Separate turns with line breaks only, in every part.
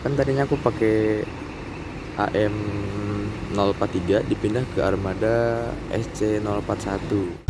Kan tadinya aku pakai AM 043 dipindah ke armada SC 041.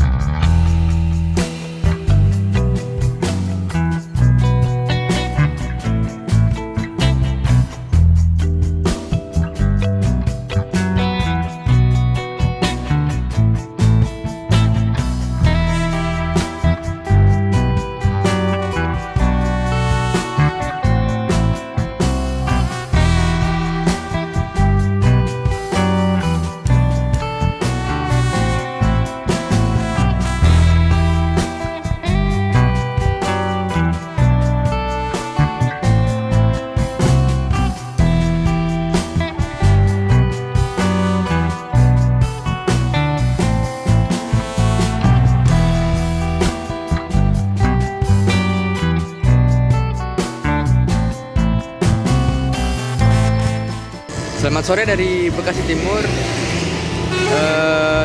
Selamat sore dari Bekasi Timur.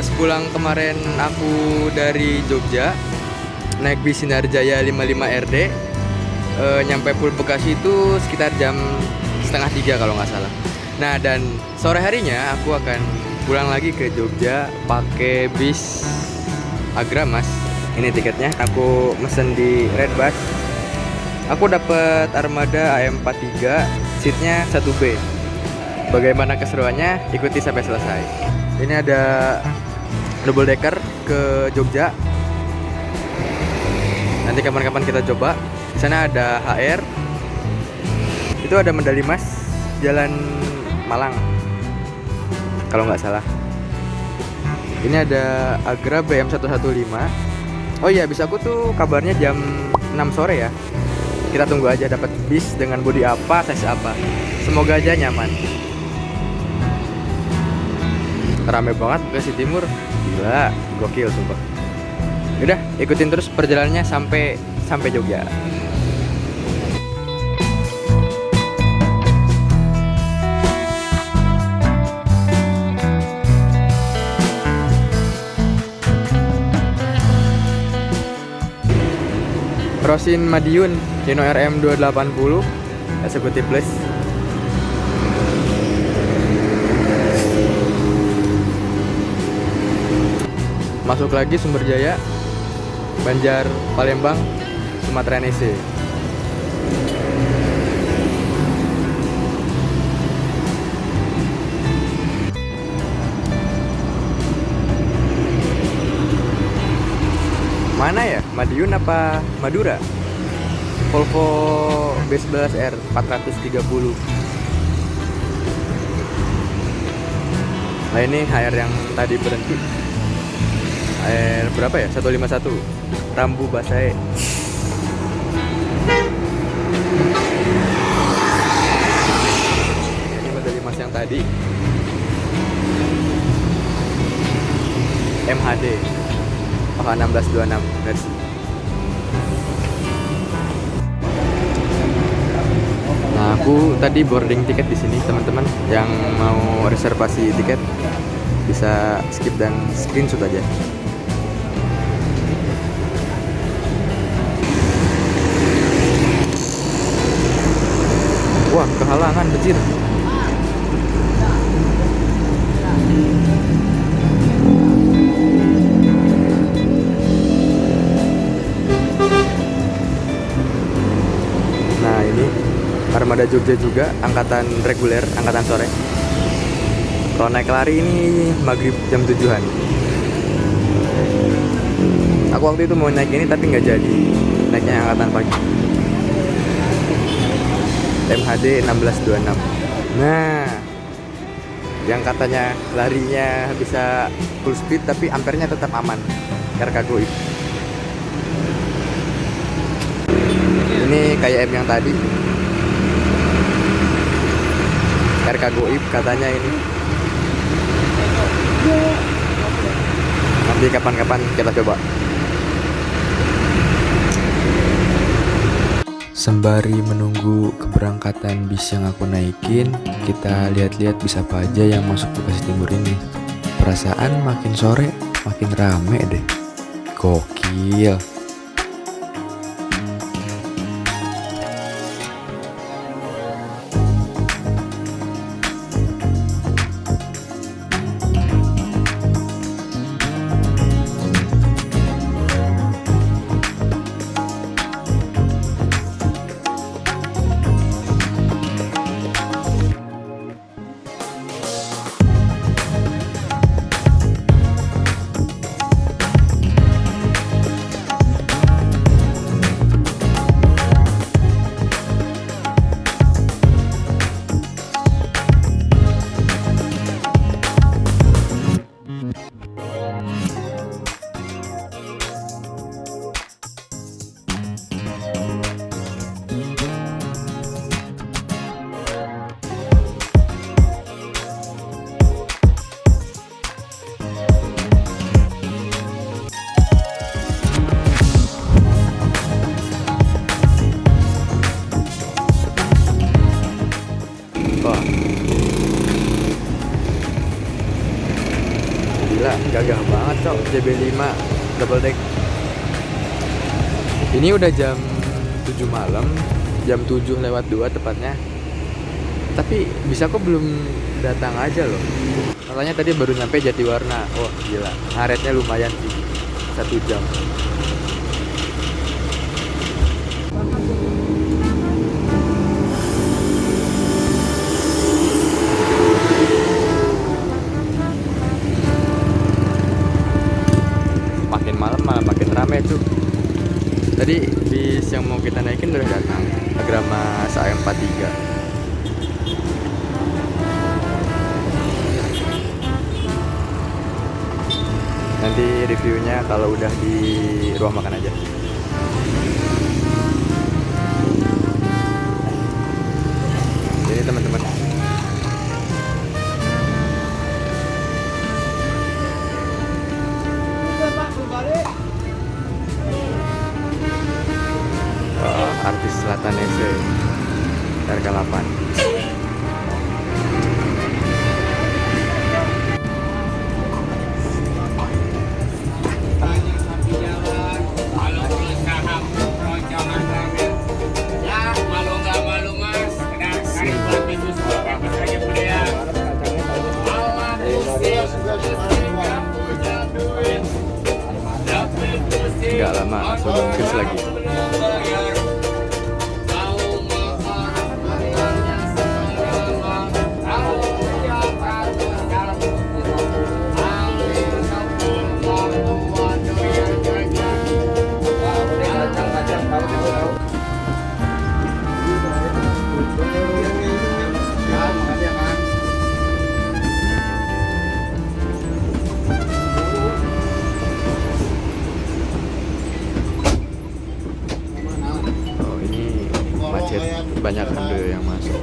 Sepulang kemarin aku dari Jogja naik bis Sinar Jaya 55 RD, nyampe Pul Bekasi itu sekitar jam setengah 3 kalau nggak salah. Nah, dan sore harinya aku akan pulang lagi ke Jogja pakai bis Agramas. Ini tiketnya, aku mesen di Redbus. Aku dapat armada AM43, seatnya 1B. Bagaimana keseruannya? Ikuti sampai selesai. Ini ada double decker ke Jogja. Nanti kapan-kapan kita coba. Di sana ada HR. Itu ada medali emas Jalan Malang, kalau nggak salah. Ini ada Agra BM115. Oh iya, bis aku tuh kabarnya jam 6 sore ya. Kita tunggu aja dapat bis dengan bodi apa, size apa. Semoga aja nyaman. Rame banget Bekasi Timur, gila, gokil sumpah. Udah, ikutin terus perjalanannya sampai Jogja. Rosin Madiun, Hino RM 280, Executive Plus. Masuk lagi Sumber Jaya, Banjar, Palembang, Sumatera NEC. Mana ya? Madiun apa Madura? Volvo B11R 430. Nah, ini HR yang tadi berhenti. HR berapa ya? 151. Rambu Basae. Ini medali emas yang tadi. MHD. Oh, 1626 versi. Nah, aku tadi boarding tiket di sini, teman-teman. Yang mau reservasi tiket bisa skip dan screenshot aja. Wah, kehalangan becir. Nah, ini armada Jogja juga, angkatan reguler, angkatan sore. Kalau naik lari ini maghrib jam 7-an. Aku waktu itu mau naik ini tapi nggak jadi, naiknya angkatan pagi. MHD 1626. Nah, yang katanya larinya bisa full speed tapi ampernya tetap aman, RK Goib. Ini kayak M yang tadi, RK Goib katanya ini. Nanti kapan-kapan kita coba. Sembari menunggu keberangkatan bis yang aku naikin, kita lihat-lihat bis apa aja yang masuk Bekasi Timur ini. Perasaan makin sore makin rame deh. Gokil. Wah, gila, gagah banget cok, JB5 double deck. Ini udah jam 7 malam, jam 7:02 tepatnya. Tapi bisa kok belum datang aja loh. Katanya tadi baru nyampe Jatiwarna. Oh gila, ngaretnya lumayan sih, 1 jam. Makin malam malah makin rame tuh. Tadi bis yang mau kita naikin udah datang, Agrama SA43. Nanti reviewnya kalau udah di ruang makan aja. Jadi teman-teman, artis Selatan Ese RK8. Nggak lama langsung bungkus lagi. Banyak ande yang masuk.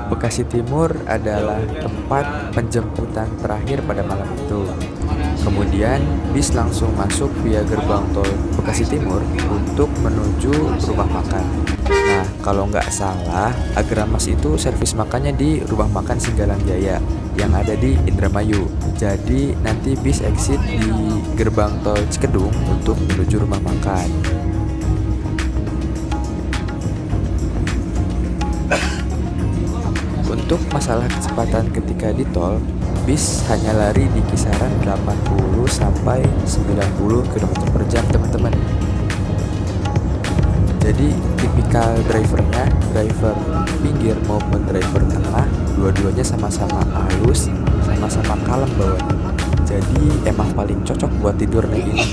Bekasi Timur adalah tempat penjemputan terakhir pada malam itu. Kemudian bis langsung masuk via gerbang tol Bekasi Timur untuk menuju rumah makan. Nah, kalau nggak salah, Agramas itu servis makannya di rumah makan Singgalang Jaya yang ada di Indramayu. Jadi nanti bis exit di gerbang tol Cikedung untuk menuju rumah makan. Untuk masalah kecepatan ketika di tol, bis hanya lari di kisaran 80 sampai 90 km per jam, teman-teman. Jadi tipikal drivernya, driver pinggir maupun driver tengah, dua-duanya sama-sama halus, sama-sama kalem bawahnya. Jadi emang paling cocok buat tidur naik ini.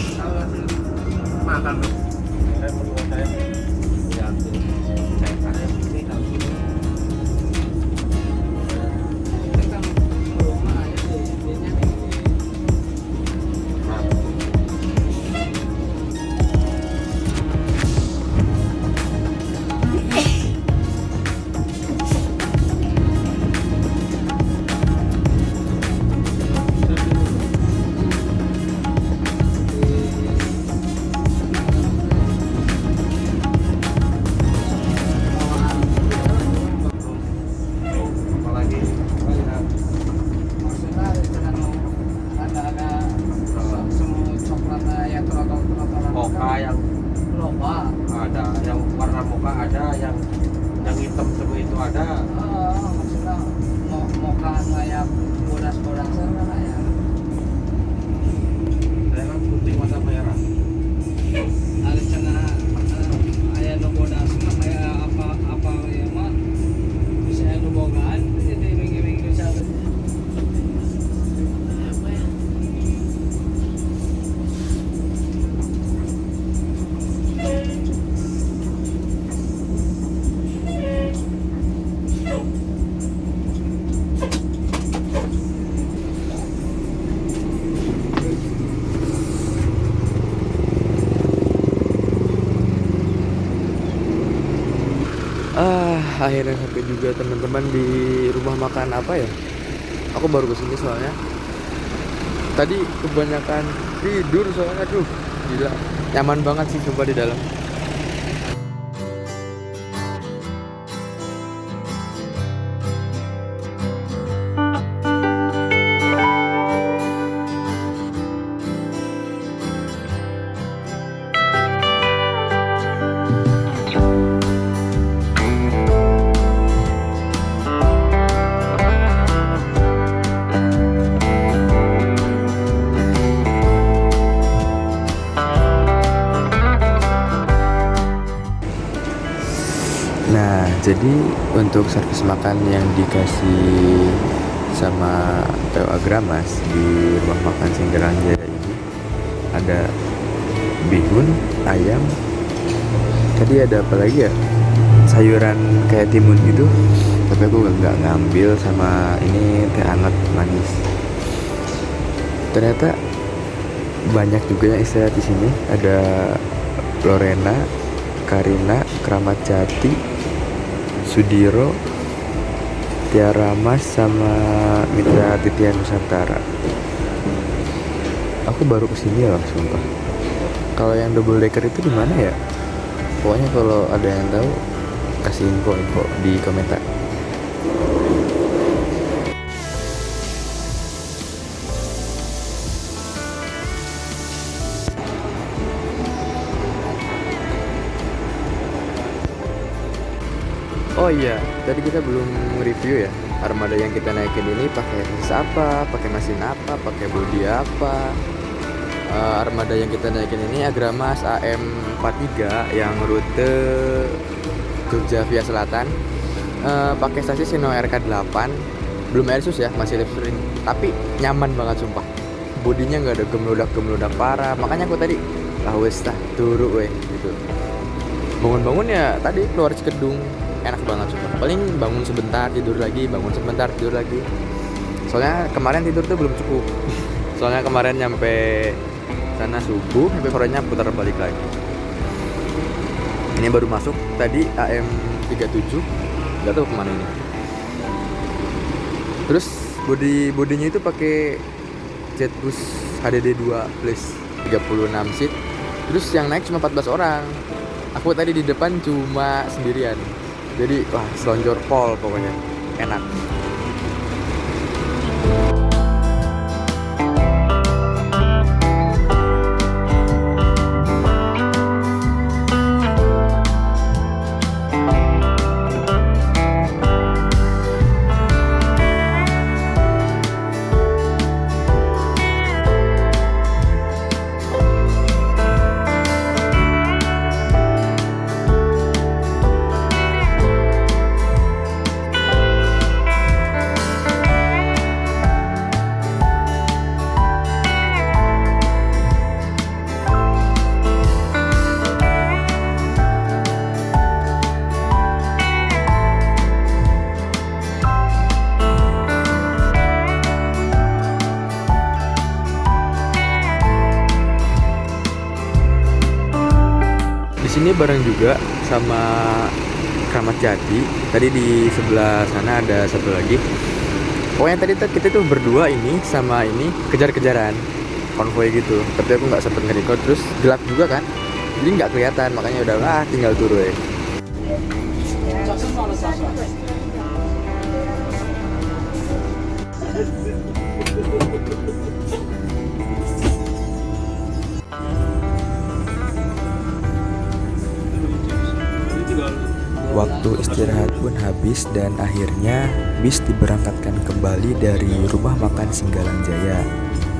Mocha.
Ada yang warna mocha, ada yang hitam semua itu ada.
Maksudnya mocha kayak bodas-bodasan lah ya.
Saya kan putih mata merah.
Ada cenah aya nu bodas mah kayak apa ya mah bisa anu bogaan jadi minggu-minggu sabtu.
Akhirnya sampai juga teman-teman di rumah makan apa ya? Aku baru kesini soalnya tadi kebanyakan tidur soalnya, aduh gila, nyaman banget sih coba di dalam. Nah, jadi untuk servis makan yang dikasih sama PO Agramas di rumah makan Singgalang Jaya ini ada bihun, ayam, tadi ada apa lagi ya? Sayuran kayak timun gitu. Tapi aku nggak ngambil, sama ini teh hangat manis. Ternyata banyak juga yang istirahat di sini. Ada Lorena, Karina, Kramat Jati, Sudiro, Tiara Mas, sama Mitra Titian Nusantara. Aku baru kesini loh, sumpah. Kalau yang double decker itu di mana ya? Pokoknya kalau ada yang tahu kasih info di komentar. Oh iya, tadi kita belum nge-review ya armada yang kita naikin ini pakai jenis apa, pakai mesin apa, pakai bodi apa. Armada yang kita naikin ini Agramas AM43 yang rute Jogja via Selatan. Pakai sasis Sino RK8, belum Airsus ya, masih lip spring, tapi nyaman banget sumpah. Bodinya nggak ada gemeludak parah, makanya aku tadi wes turu gitu. Bangun-bangun ya tadi keluar Cikedung, enak banget sumpah. Paling bangun sebentar tidur lagi, bangun sebentar tidur lagi. Soalnya kemarin tidur tuh belum cukup. Soalnya kemarin nyampe sana subuh, sampai sorenya putar balik lagi. Ini baru masuk tadi AM37, nggak tahu kemana ini. Terus bodinya itu pakai Jetbus HDD 2 plus 36 seat. Terus yang naik cuma 14 orang. Aku tadi di depan cuma sendirian. Jadi wah, selonjor pol pokoknya, enak. Sini bareng juga sama Kramat Jati. Tadi di sebelah sana ada satu lagi. Pokoknya tadi kita tuh berdua ini sama ini kejar-kejaran konvoy gitu. Tapi aku nggak sempet nge-record, terus gelap juga kan, jadi nggak kelihatan. Makanya udah tinggal turun ya.
Waktu istirahat pun habis dan akhirnya bis diberangkatkan kembali dari rumah makan Singgalang Jaya.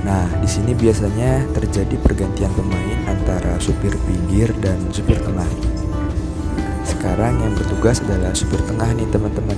Nah, di sini biasanya terjadi pergantian pemain antara supir pinggir dan supir tengah. Sekarang yang bertugas adalah supir tengah nih teman-teman.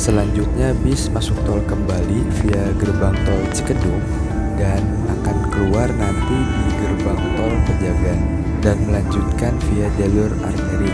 Selanjutnya bis masuk tol kembali via gerbang tol Cikedung dan akan keluar nanti di gerbang tol Pejagan dan melanjutkan via jalur arteri.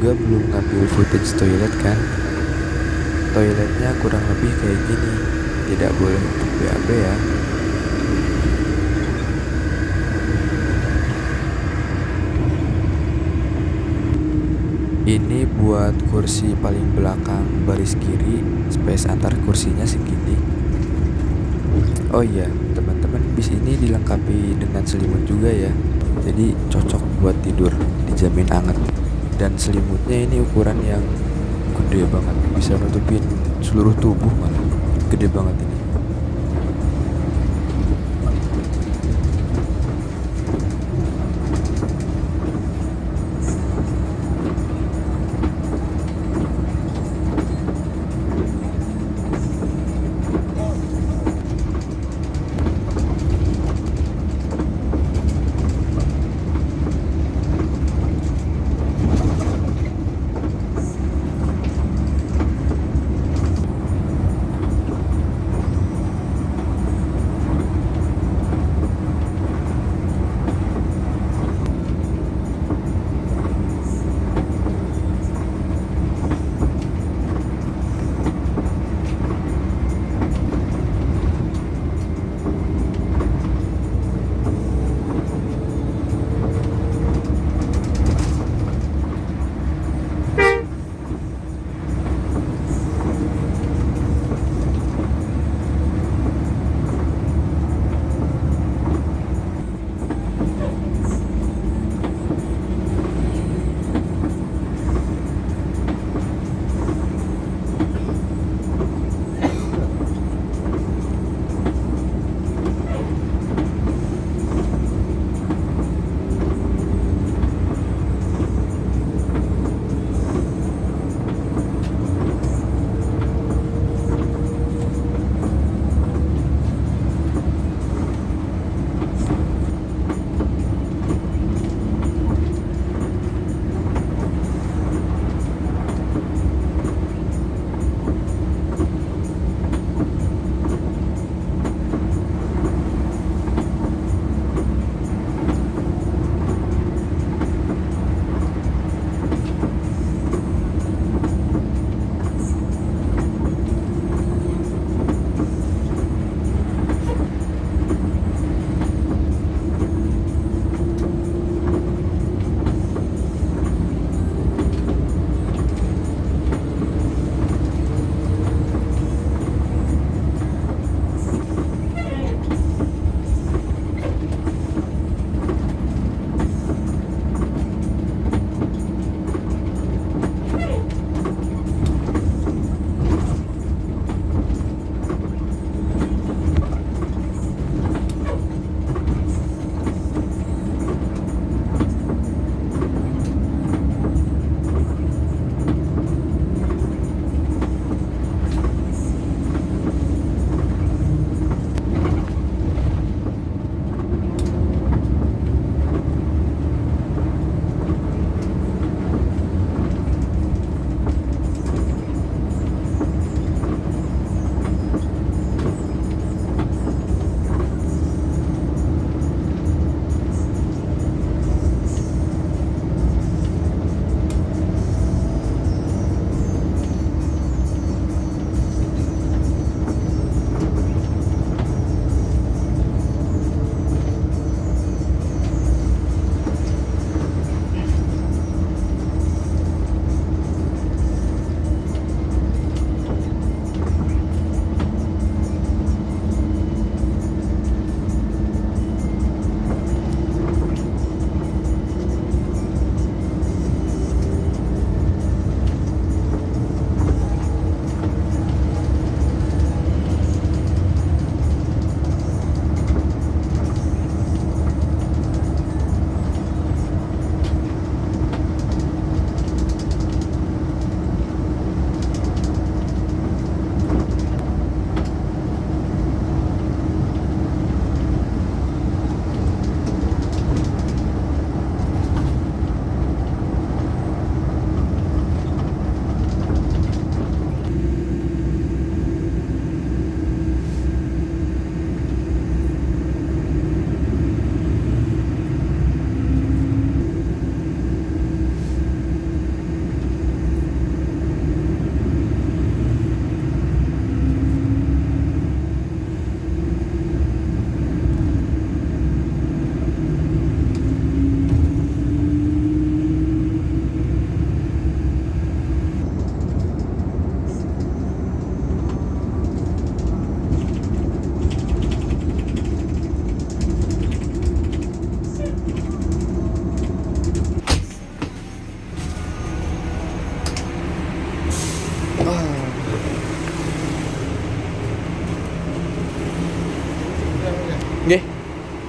juga belum ngambil footage toilet kan. Toiletnya kurang lebih kayak gini, tidak boleh untuk BAB ya. Ini buat kursi paling belakang baris kiri, space antar kursinya segini. Oh iya, teman-teman, bis ini dilengkapi dengan selimut juga ya. Jadi cocok buat tidur, dijamin hangat. Dan selimutnya ini ukuran yang gede banget, bisa nutupin seluruh tubuh malah. Gede banget ini.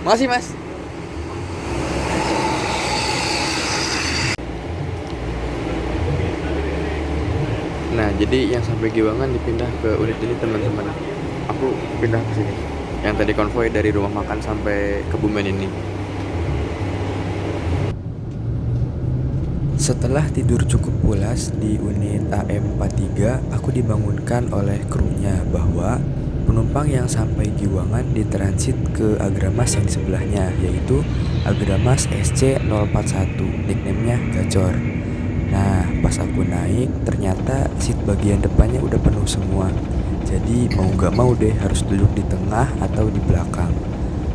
Makasih mas. Nah, jadi yang sampai Giwangan dipindah ke unit ini teman-teman. Aku pindah ke sini. Yang tadi konvoy dari rumah makan sampai Kebumen ini.
Setelah tidur cukup pulas di unit AM43, aku dibangunkan oleh krunya bahwa penumpang yang sampai Giwangan ditransit ke Agramas yang di sebelahnya, yaitu Agramas SC041, nickname-nya Gacor. Nah, pas aku naik, ternyata seat bagian depannya udah penuh semua. Jadi mau gak mau deh harus duduk di tengah atau di belakang.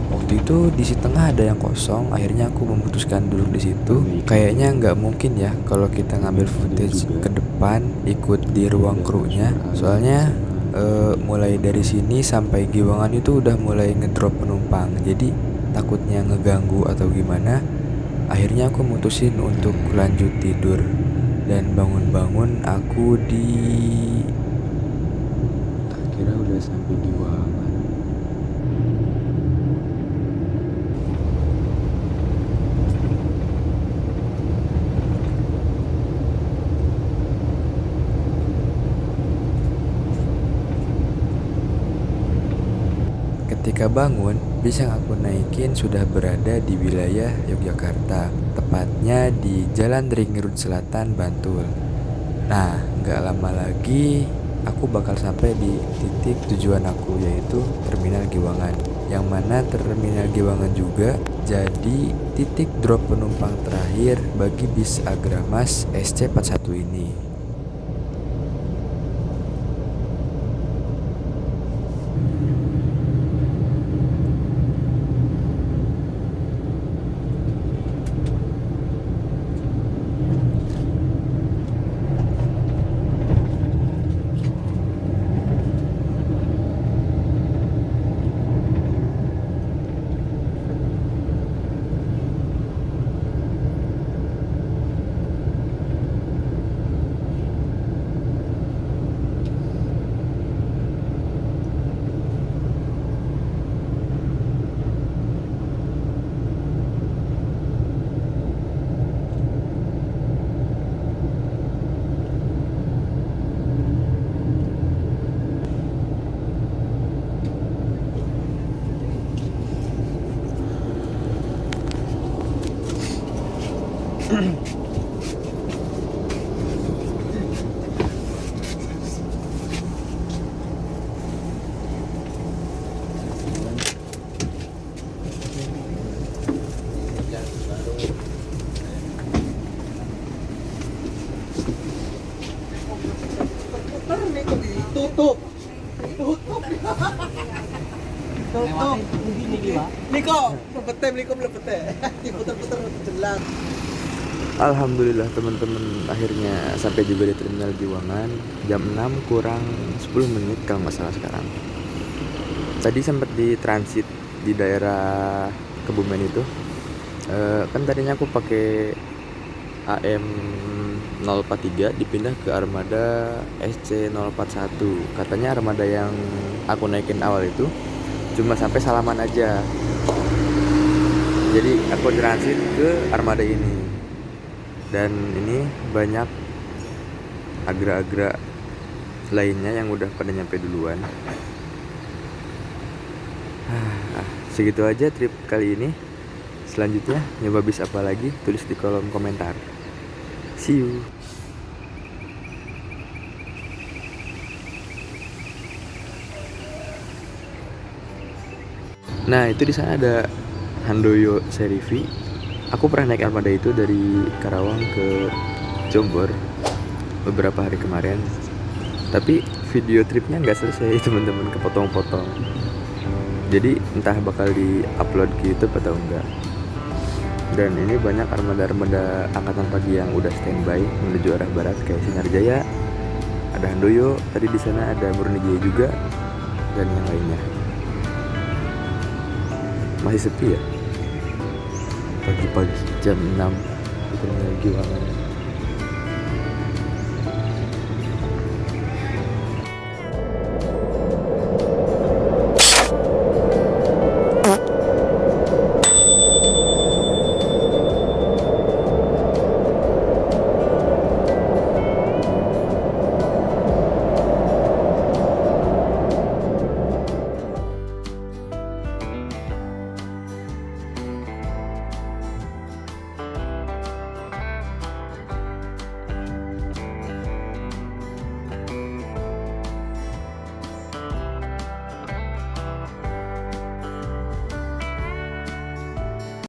Waktu itu di seat tengah ada yang kosong, akhirnya aku memutuskan duduk di situ. Kayaknya nggak mungkin ya kalau kita ngambil footage ke depan ikut di ruang krunya. Soalnya mulai dari sini sampai Giwangan itu udah mulai ngedrop penumpang. Jadi takutnya ngeganggu atau gimana. Akhirnya aku mutusin untuk lanjut tidur. Dan bangun-bangun aku
Kira udah sampai Giwangan.
Ketika bangun, bis yang aku naikin sudah berada di wilayah Yogyakarta, tepatnya di Jalan Ring Road Selatan, Bantul. Nah, nggak lama lagi aku bakal sampai di titik tujuan aku, yaitu Terminal Giwangan. Yang mana Terminal Giwangan juga jadi titik drop penumpang terakhir bagi bis Agramas SC41 ini.
Tutup. Niko, lepete. Diputer-puter jelas.
Alhamdulillah teman-teman, akhirnya sampai juga di Terminal Giwangan jam 6 kurang 10 menit kalau nggak salah sekarang. Tadi sempat di transit di daerah Kebumen itu. Kan tadinya aku pakai AM043 dipindah ke armada SC041. Katanya armada yang aku naikin awal itu cuma sampai Salaman aja. Jadi aku transit ke armada ini. Dan ini banyak agra-agra lainnya yang udah pada nyampe duluan. Segitu aja trip kali ini. Selanjutnya nyoba bis apa lagi, tulis di kolom komentar. See you. Nah, itu di sana ada Handoyo Seri V. Aku pernah naik armada itu dari Karawang ke Jombor beberapa hari kemarin. Tapi video tripnya nggak selesai teman-teman, kepotong-potong. Jadi entah bakal di-upload ke YouTube atau enggak. Dan ini banyak armada-armada angkatan pagi yang udah standby menuju arah barat kayak Sinar Jaya, ada Handoyo, tadi di sana ada Murni Jaya juga, dan yang lainnya. Masih sepi ya? Pagi-pagi jam 6 di Terminal Giwangan.